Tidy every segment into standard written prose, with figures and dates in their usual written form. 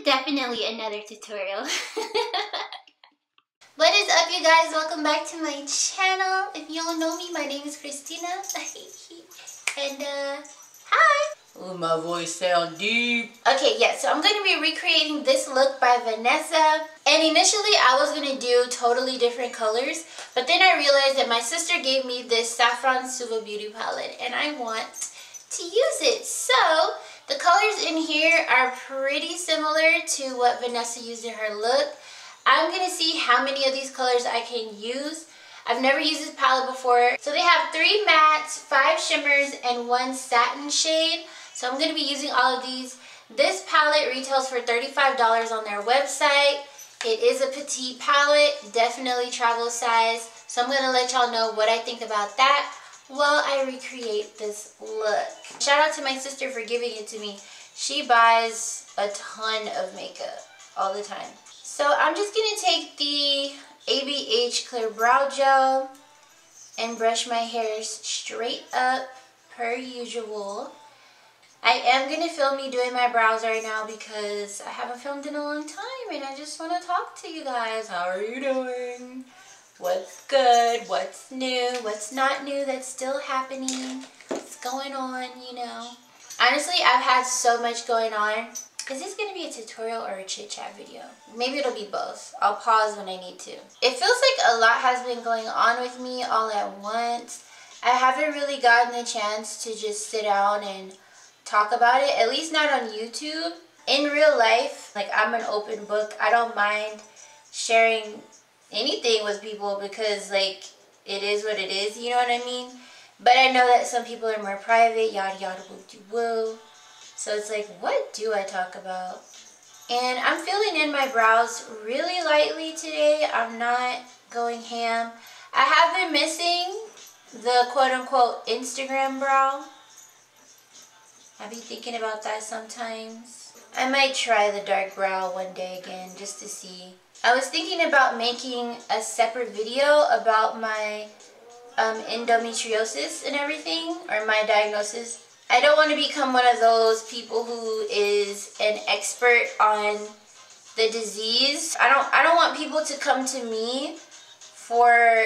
Definitely another tutorial. What is up, you guys? Welcome back to my channel. If you don't know me, my name is Xrizz'Tina. And hi. Oh, my voice sound deep. Okay, yeah, so I'm going to be recreating this look by Vanessa. And initially I was going to do totally different colors, but then I realized that my sister gave me this Saffron SUVABEAUTY palette and I want to use it. So the colors in here are pretty similar to what Vanessa used in her look. I'm going to see how many of these colors I can use. I've never used this palette before. So they have 3 mattes, 5 shimmers, and 1 satin shade. So I'm going to be using all of these. This palette retails for $35 on their website. It is a petite palette, definitely travel size. So I'm going to let y'all know what I think about that while I recreate this look. Shout out to my sister for giving it to me. She buys a ton of makeup all the time. So I'm just going to take the ABH Clear Brow Gel and brush my hairs straight up per usual. I am going to film me doing my brows right now because I haven't filmed in a long time and I just want to talk to you guys. How are you doing? What's good? What's new? What's not new that's still happening? What's going on, you know? Honestly, I've had so much going on. Is this going to be a tutorial or a chit chat video? Maybe it'll be both. I'll pause when I need to. It feels like a lot has been going on with me all at once. I haven't really gotten the chance to just sit down and talk about it, at least not on YouTube. In real life, like, I'm an open book. I don't mind sharing anything with people because, like, it is what it is, you know what I mean? But I know that some people are more private, yada yada woo. So it's like, what do I talk about? And I'm filling in my brows really lightly today. I'm not going ham. I have been missing the quote-unquote Instagram brow. I be thinking about that sometimes. I might try the dark brow one day again just to see. I was thinking about making a separate video about my endometriosis and everything, or my diagnosis. I don't want to become one of those people who is an expert on the disease. I don't want people to come to me for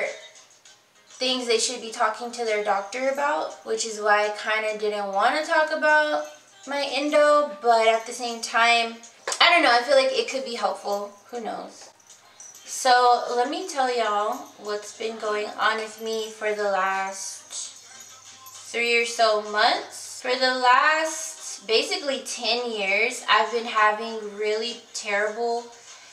things they should be talking to their doctor about, which is why I kind of didn't want to talk about my endo, but at the same time, I don't know, I feel like it could be helpful. Who knows? So let me tell y'all what's been going on with me for the last 3 or so months. For the last basically 10 years, I've been having really terrible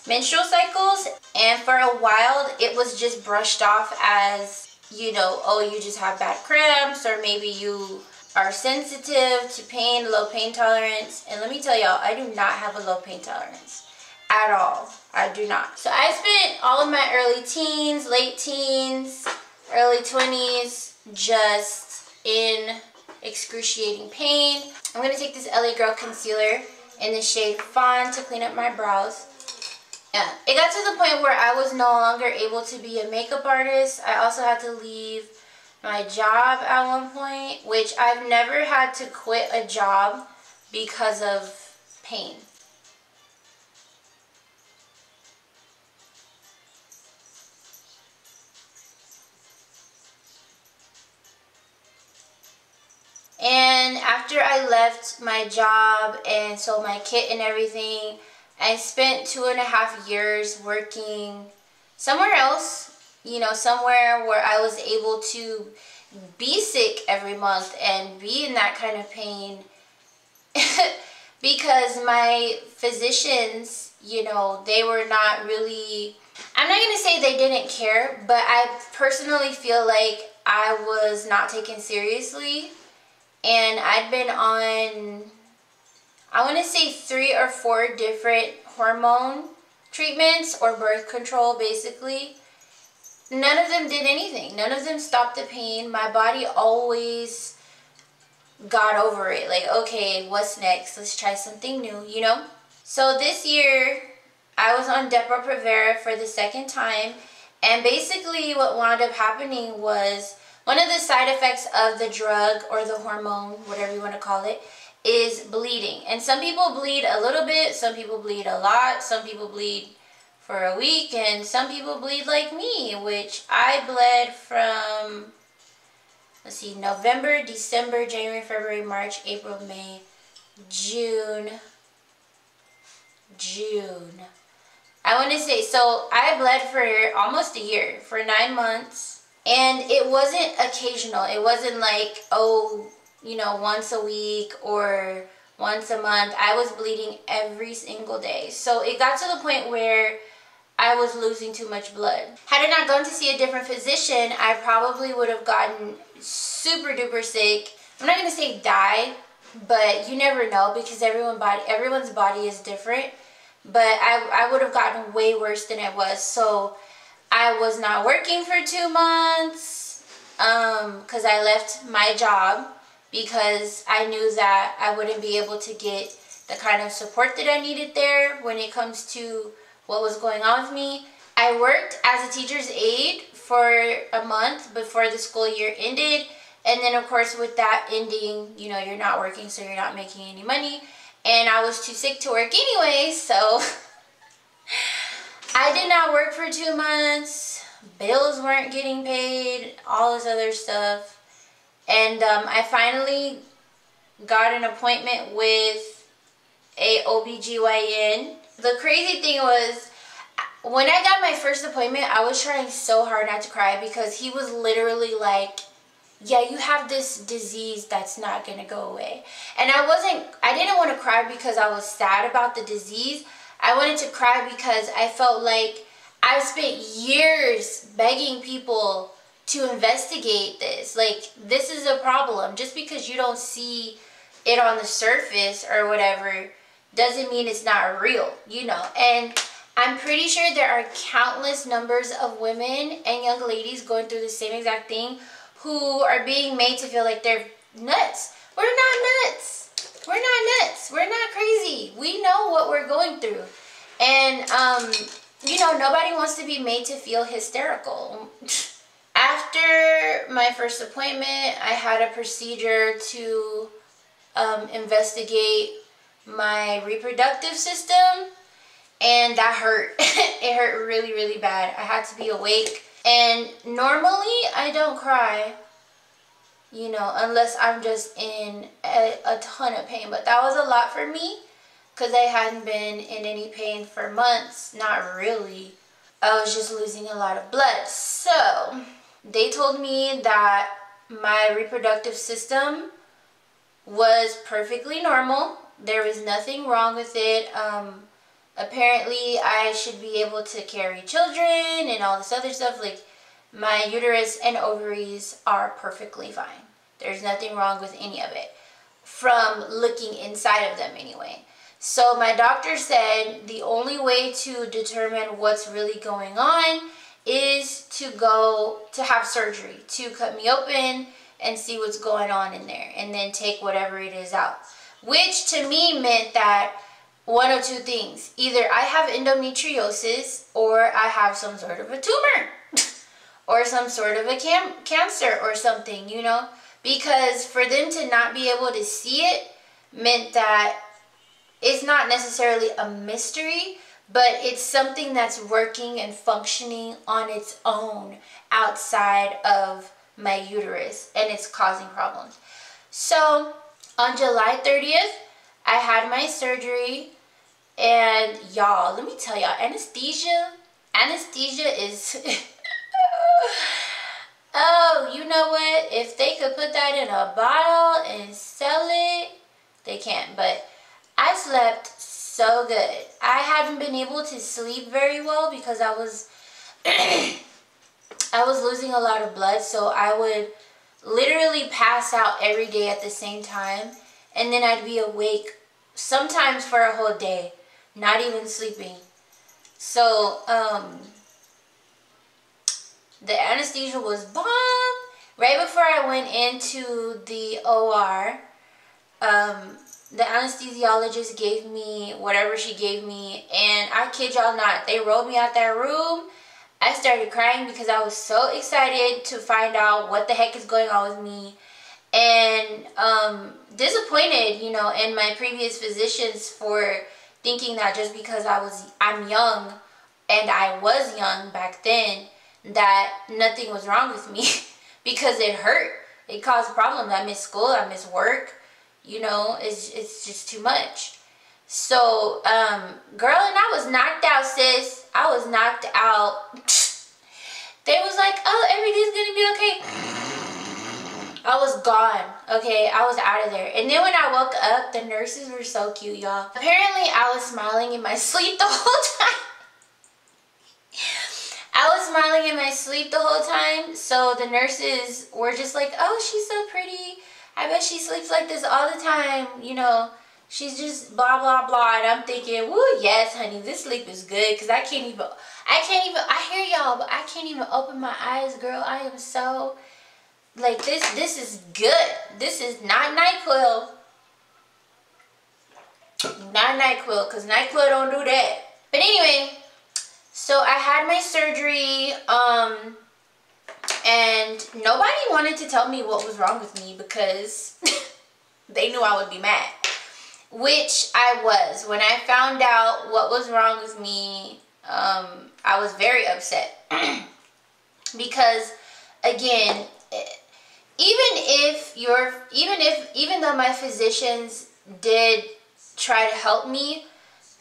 menstrual cycles, and for a while it was just brushed off as, you know, oh, you just have bad cramps, or maybe you are sensitive to pain, low pain tolerance. And let me tell y'all, I do not have a low pain tolerance at all. I do not. So I spent all of my early teens, late teens, early 20s just in excruciating pain. I'm going to take this LA Girl concealer in the shade Fawn to clean up my brows. Yeah, it got to the point where I was no longer able to be a makeup artist. I also had to leave my job at one point, which I've never had to quit a job because of pain. And after I left my job and sold my kit and everything, I spent 2.5 years working somewhere else, you know, somewhere where I was able to be sick every month and be in that kind of pain because my physicians, you know, they were not really, I'm not going to say they didn't care, but I personally feel like I was not taken seriously. And I'd been on, I want to say 3 or 4 different hormone treatments or birth control, basically. None of them did anything. None of them stopped the pain. My body always got over it. Like, okay, what's next? Let's try something new, you know? So this year, I was on Depo-Provera for the 2nd time. And basically what wound up happening was, one of the side effects of the drug or the hormone, whatever you want to call it, is bleeding. And some people bleed a little bit, some people bleed a lot, some people bleed for a week, and some people bleed like me, which I bled from, let's see, November, December, January, February, March, April, May, June. I want to say, so I bled for almost a year, for 9 months, and it wasn't occasional. It wasn't like, oh, you know, once a week or once a month. I was bleeding every single day. So it got to the point where I was losing too much blood. Had I not gone to see a different physician, I probably would have gotten super duper sick. I'm not going to say die, but you never know, because everyone's body is different. But I would have gotten way worse than I was. So I was not working for 2 months because I left my job because I knew that I wouldn't be able to get the kind of support that I needed there when it comes to what was going on with me. I worked as a teacher's aide for a month before the school year ended. And then, of course, with that ending, you know, you're not working, so you're not making any money. And I was too sick to work anyway, so I did not work for 2 months. Bills weren't getting paid, all this other stuff. And I finally got an appointment with a OBGYN. The crazy thing was, when I got my first appointment, I was trying so hard not to cry because he was literally like, yeah, you have this disease that's not going to go away. And I didn't want to cry because I was sad about the disease. I wanted to cry because I felt like I've spent years begging people to investigate this. Like, this is a problem. Just because you don't see it on the surface or whatever doesn't mean it's not real, you know. And I'm pretty sure there are countless numbers of women and young ladies going through the same exact thing who are being made to feel like they're nuts. We're not nuts. We're not nuts. We're not crazy. We know what we're going through. And, you know, nobody wants to be made to feel hysterical. After my first appointment, I had a procedure to investigate my reproductive system, and that hurt. It hurt really, really bad. I had to be awake. And normally, I don't cry, you know, unless I'm just in a ton of pain. But that was a lot for me because I hadn't been in any pain for months. Not really. I was just losing a lot of blood. So they told me that my reproductive system was perfectly normal. There was nothing wrong with it. Apparently, I should be able to carry children and all this other stuff. Like, my uterus and ovaries are perfectly fine. There's nothing wrong with any of it, from looking inside of them anyway. So my doctor said the only way to determine what's really going on is to have surgery, to cut me open and see what's going on in there, and then take whatever it is out. Which to me meant that one of two things. Either I have endometriosis, or I have some sort of a tumor or some sort of a cancer or something, you know. Because for them to not be able to see it meant that it's not necessarily a mystery, but it's something that's working and functioning on its own outside of my uterus, and it's causing problems. So on July 30th, I had my surgery. And y'all, let me tell y'all, anesthesia is oh, you know what? If they could put that in a bottle and sell it, they can't. But I slept so good. I haven't been able to sleep very well because I was I was losing a lot of blood, so I would literally pass out every day at the same time, and then I'd be awake sometimes for a whole day, not even sleeping. So the anesthesia was bomb. Right before I went into the OR, the anesthesiologist gave me whatever she gave me, and I kid y'all not, they rolled me out that room. I started crying because I was so excited to find out what the heck is going on with me. and disappointed, you know, in my previous physicians for thinking that just because I'm young, and I was young back then, that nothing was wrong with me because it hurt. It caused problems. I missed school, I missed work, you know, it's just too much. So, girl, and I was knocked out, sis. I was knocked out. They was like, oh, everything's gonna be okay. I was gone, okay? I was out of there. And then when I woke up, the nurses were so cute, y'all. Apparently, I was smiling in my sleep the whole time. I was smiling in my sleep the whole time, so the nurses were just like, oh, she's so pretty. I bet she sleeps like this all the time, you know. She's just blah, blah, blah. And I'm thinking, woo, yes, honey, this sleep is good, because I hear y'all, but I can't even open my eyes, girl. I am so, like, this is good. This is not NyQuil. Not NyQuil, because NyQuil don't do that. But anyway, so I had my surgery, and nobody wanted to tell me what was wrong with me because they knew I would be mad. Which I was. When I found out what was wrong with me, I was very upset. Because, again, even though my physicians did try to help me,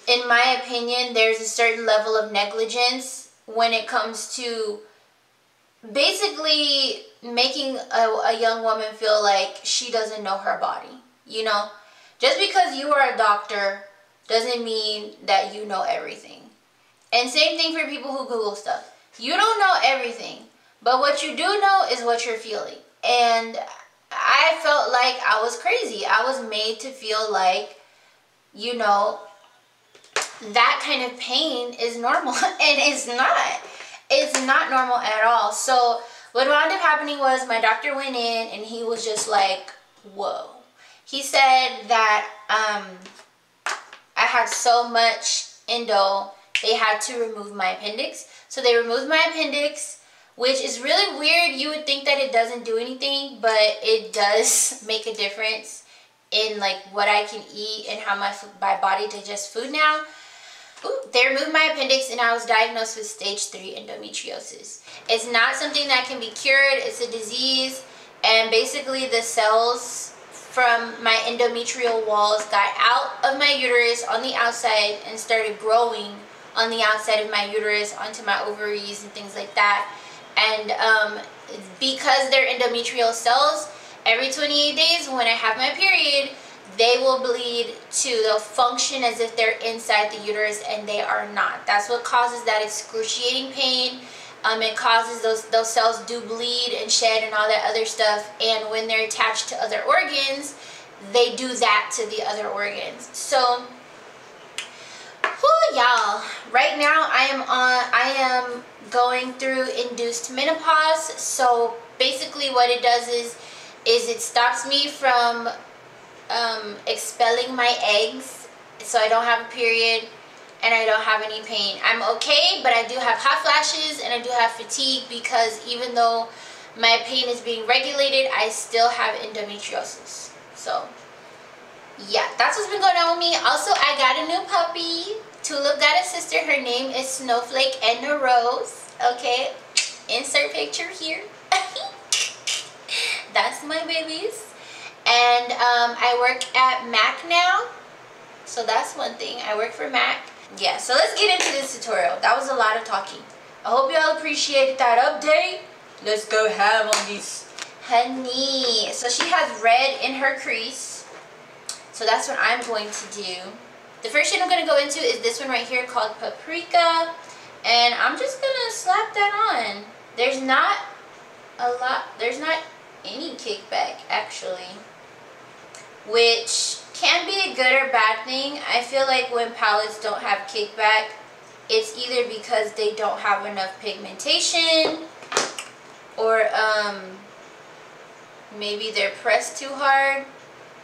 in my opinion, there's a certain level of negligence when it comes to basically making a young woman feel like she doesn't know her body, you know? Just because you are a doctor doesn't mean that you know everything. And same thing for people who Google stuff. You don't know everything, but what you do know is what you're feeling. And I felt like I was crazy. I was made to feel like, you know, that kind of pain is normal, and it's not. It's not normal at all. So what wound up happening was my doctor went in and he was just like, whoa. He said that I had so much endo, they had to remove my appendix. So they removed my appendix, which is really weird. You would think that it doesn't do anything, but it does make a difference in like what I can eat and how my body digests food now. They removed my appendix and I was diagnosed with stage 3 endometriosis. It's not something that can be cured. It's a disease, and basically the cells from my endometrial walls got out of my uterus on the outside and started growing on the outside of my uterus onto my ovaries and things like that. And because they're endometrial cells, every 28 days when I have my period, they will bleed they'll function as if they're inside the uterus, and they are not. That's what causes that excruciating pain. It causes those cells do bleed and shed and all that other stuff, and when they're attached to other organs, they do that to the other organs. So, whew, y'all, right now I am going through induced menopause. So basically what it does is it stops me from expelling my eggs, so I don't have a period and I don't have any pain. I'm okay, but I do have hot flashes and I do have fatigue because even though my pain is being regulated, I still have endometriosis. So yeah, that's what's been going on with me. Also, I got a new puppy. Tulip got a sister. Her name is Snowflake and the Rose. Okay, insert picture here. That's my babies. And I work at MAC now, so that's one thing. I work for MAC. Yeah, so let's get into this tutorial. That was a lot of talking. I hope y'all appreciated that update. Let's go ham on these. Honey, so she has red in her crease, so that's what I'm going to do. The first shade I'm going to go into is this one right here called Paprika, and I'm just going to slap that on. There's not any kickback actually, which can be a good or bad thing. I feel like when palettes don't have kickback, it's either because they don't have enough pigmentation, or maybe they're pressed too hard.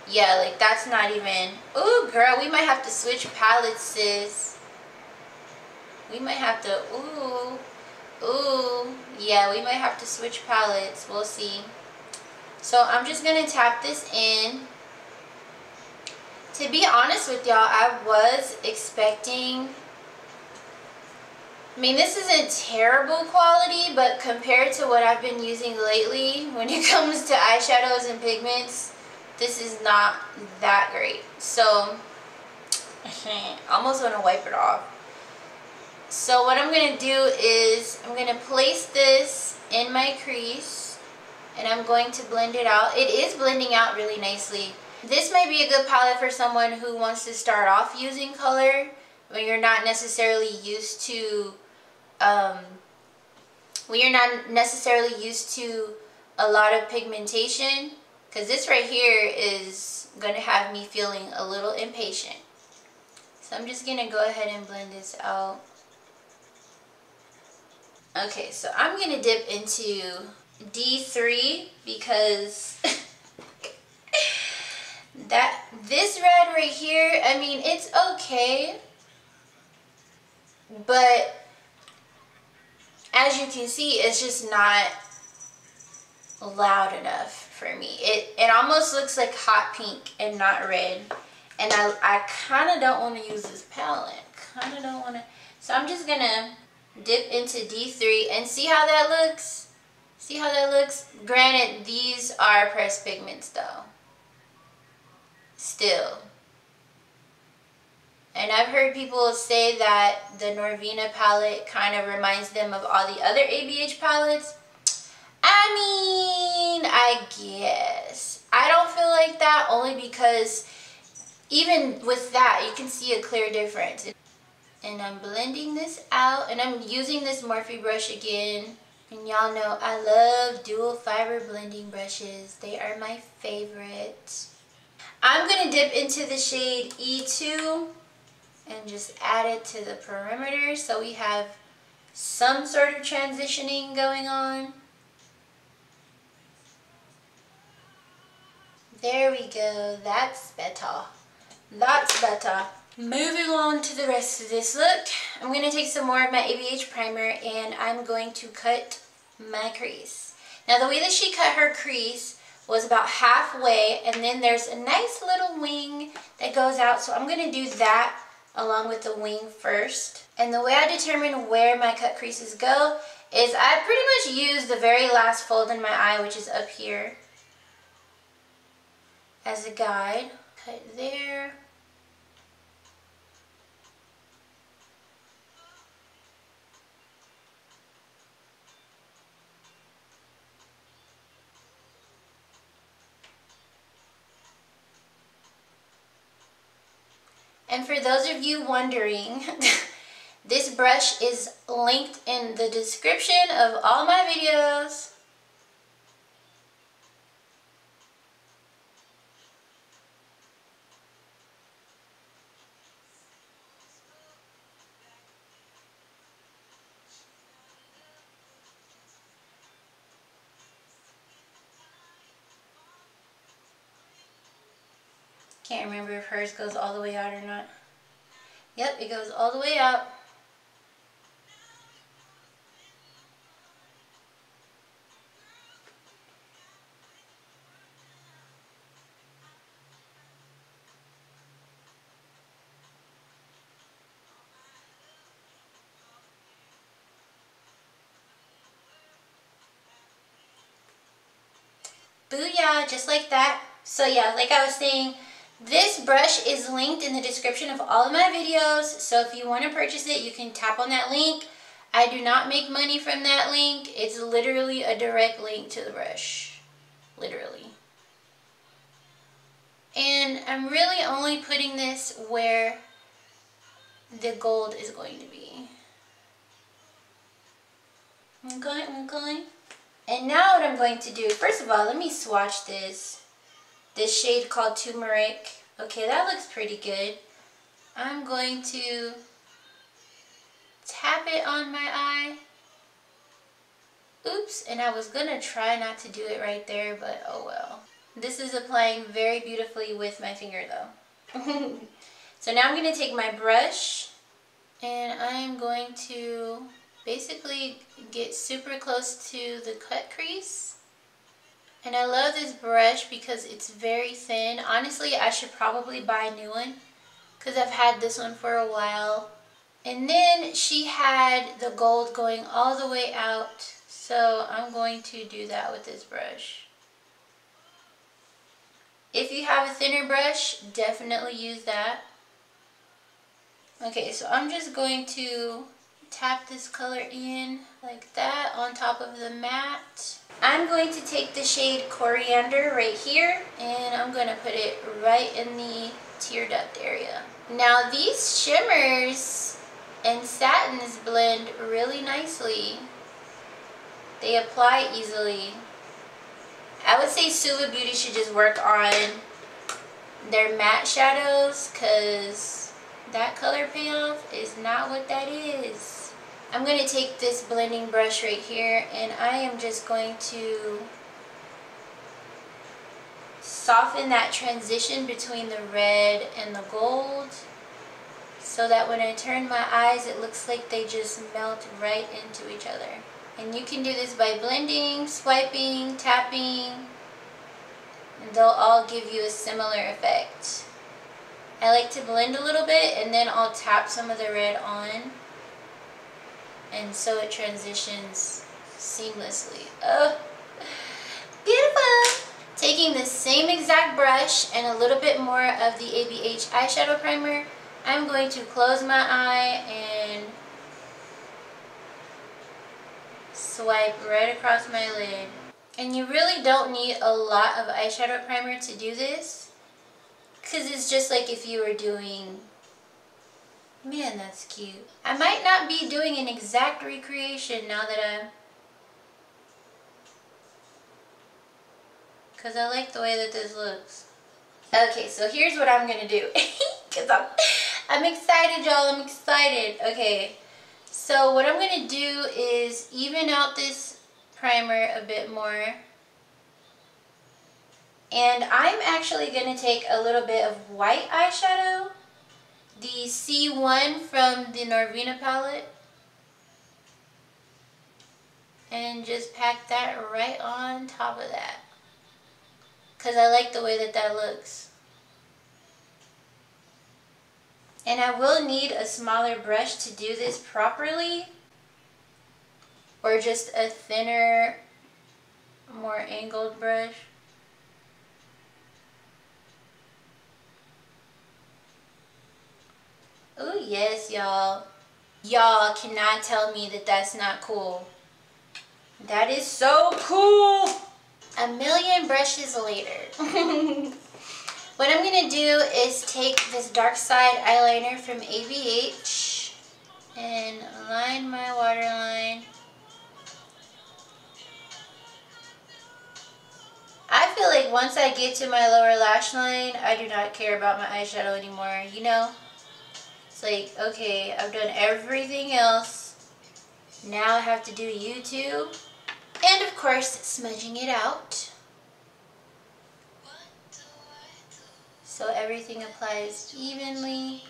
Yeah, like that's not even. Ooh, girl, we might have to switch palettes, sis. We might have to. Ooh, yeah, we might have to switch palettes. We'll see. So I'm just going to tap this in. To be honest with y'all, I was expecting, I mean, this isn't terrible quality, but compared to what I've been using lately when it comes to eyeshadows and pigments, this is not that great. So I almost want to wipe it off. So what I'm going to do is I'm going to place this in my crease and I'm going to blend it out. It is blending out really nicely. This might be a good palette for someone who wants to start off using color when you're not necessarily used to a lot of pigmentation, because this right here is going to have me feeling a little impatient. So I'm just going to go ahead and blend this out. Okay, so I'm going to dip into D3 because this red right here, I mean, it's okay, but as you can see, it's just not loud enough for me. It almost looks like hot pink and not red, and I kind of don't want to use this palette. Kind of don't want to. So I'm just gonna dip into D3 and see how that looks. See how that looks? Granted, these are pressed pigments though. Still. And I've heard people say that the NORVINA palette kind of reminds them of all the other ABH palettes. I mean, I guess. I don't feel like that, only because even with that, you can see a clear difference. And I'm blending this out, and I'm using this Morphe brush again. And y'all know I love dual fiber blending brushes. They are my favorite. I'm going to dip into the shade E2 and just add it to the perimeter so we have some sort of transitioning going on. There we go. That's better. That's better. Moving on to the rest of this look, I'm going to take some more of my ABH primer and I'm going to cut my crease. Now the way that she cut her crease was about halfway, and then there's a nice little wing that goes out, so I'm going to do that along with the wing first. And the way I determine where my cut creases go is I pretty much use the very last fold in my eye, which is up here, as a guide. Cut there. And for those of you wondering, this brush is linked in the description of all my videos. Can't remember if hers goes all the way out or not. Yep, it goes all the way out. Booyah, just like that. So yeah, like I was saying, this brush is linked in the description of all of my videos, so if you want to purchase it, you can tap on that link. I do not make money from that link. It's literally a direct link to the brush. Literally. And I'm really only putting this where the gold is going to be. Okay. And now what I'm going to do, first of all, let me swatch this shade called Turmeric. Okay, that looks pretty good. I'm going to tap it on my eye. Oops, and I was gonna try not to do it right there, but oh well. This is applying very beautifully with my finger though. So now I'm gonna take my brush and I'm going to basically get super close to the cut crease. And I love this brush because it's very thin. Honestly, I should probably buy a new one because I've had this one for a while. And then she had the gold going all the way out. So I'm going to do that with this brush. If you have a thinner brush, definitely use that. Okay, so I'm just going to tap this color in like that on top of the matte. I'm going to take the shade Coriander right here and I'm going to put it right in the tear duct area. Now these shimmers and satins blend really nicely. They apply easily. I would say SUVABEAUTY should just work on their matte shadows because that color payoff is not what that is. I'm going to take this blending brush right here and I am just going to soften that transition between the red and the gold so that when I turn my eyes it looks like they just melt right into each other. And you can do this by blending, swiping, tapping, and they'll all give you a similar effect. I like to blend a little bit and then I'll tap some of the red on, and so it transitions seamlessly. Oh, beautiful! Taking the same exact brush and a little bit more of the ABH eyeshadow primer, I'm going to close my eye and swipe right across my lid. And you really don't need a lot of eyeshadow primer to do this, because it's just like if you were doing, man, that's cute. I might not be doing an exact recreation now that because I like the way that this looks. Okay, so here's what I'm gonna do. Because I'm excited, y'all, I'm excited. Okay, so what I'm gonna do is even out this primer a bit more. And I'm actually gonna take a little bit of white eyeshadow, the C1 from the NORVINA palette, and just pack that right on top of that. Because I like the way that that looks. And I will need a smaller brush to do this properly, or just a thinner, more angled brush. Oh yes, y'all. Y'all cannot tell me that that's not cool. That is so cool. A million brushes later. What I'm going to do is take this dark side eyeliner from ABH and line my waterline. I feel like once I get to my lower lash line, I do not care about my eyeshadow anymore, you know? It's like, okay, I've done everything else. Now I have to do YouTube. And of course, smudging it out. So everything applies evenly.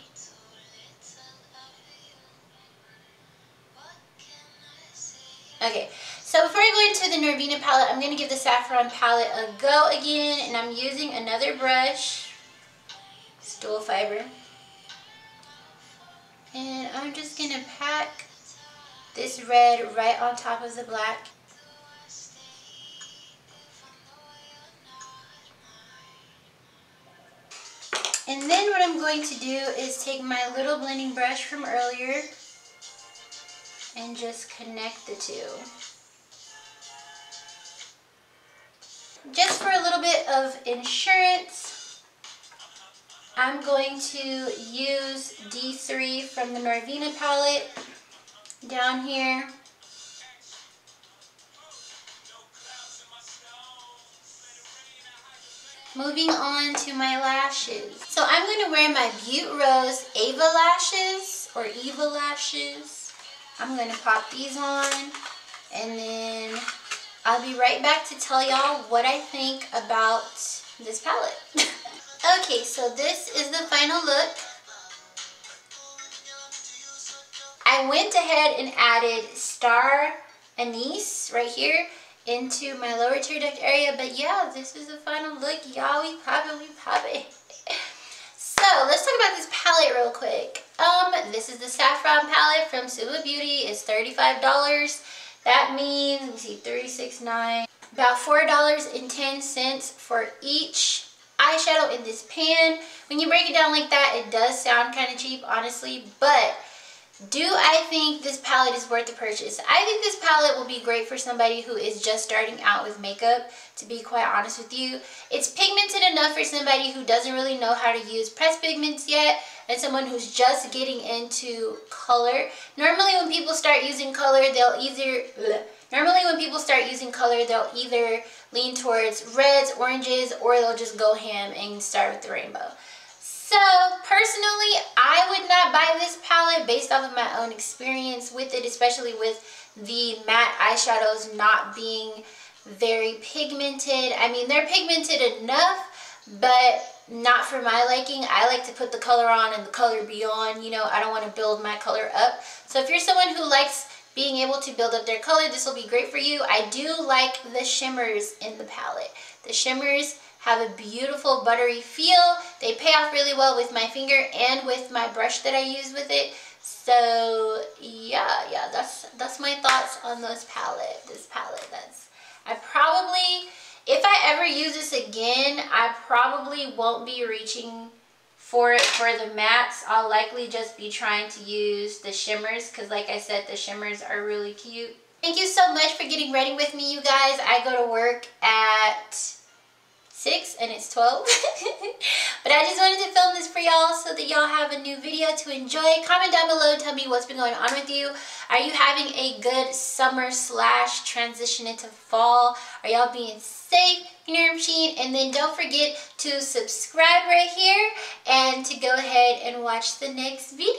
Okay, so before I go into the NORVINA palette, I'm going to give the Saffron palette a go again. And I'm using another brush. It's dual fiber. And I'm just going to pack this red right on top of the black. And then what I'm going to do is take my little blending brush from earlier and just connect the two. Just for a little bit of insurance, I'm going to use D3 from the NORVINA palette down here. Moving on to my lashes. So I'm going to wear my BEAUTEROSE Ava lashes, or Eva lashes. I'm going to pop these on, and then I'll be right back to tell y'all what I think about this palette. Okay, so this is the final look. I went ahead and added Star Anise right here. into my lower tear duct area. But yeah, this is the final look, y'all. We poppin', we poppin'. So let's talk about this palette real quick. This is the Saffron palette from SUVABEAUTY. It's $35. That means, let me see, 3, 6, 9, about $4.10 for each eyeshadow in this pan. When you break it down like that, it does sound kind of cheap, honestly, but do I think this palette is worth the purchase? I think this palette will be great for somebody who is just starting out with makeup, to be quite honest with you. It's pigmented enough for somebody who doesn't really know how to use pressed pigments yet, and someone who's just getting into color. Normally when people start using color, they'll either lean towards reds, oranges, or they'll just go ham and start with the rainbow. So personally, I would not buy this palette based off of my own experience with it, especially with the matte eyeshadows not being very pigmented. I mean, they're pigmented enough, but not for my liking. I like to put the color on and the color be on. You know, I don't want to build my color up. So if you're someone who likes being able to build up their color, this will be great for you. I do like the shimmers in the palette. The shimmers have a beautiful buttery feel. They pay off really well with my finger and with my brush that I use with it. So yeah, that's my thoughts on this palette. I probably, if I ever use this again, I probably won't be reaching for it for the mattes. I'll likely just be trying to use the shimmers because, like I said, the shimmers are really cute. Thank you so much for getting ready with me, you guys. I go to work at 6 and it's 12. But I just wanted to film this for y'all so that y'all have a new video to enjoy. Comment down below, tell me what's been going on with you. Are you having a good summer / transition into fall? Are y'all being safe? You know what I'm saying? And then don't forget to subscribe right here and to go ahead and watch the next video.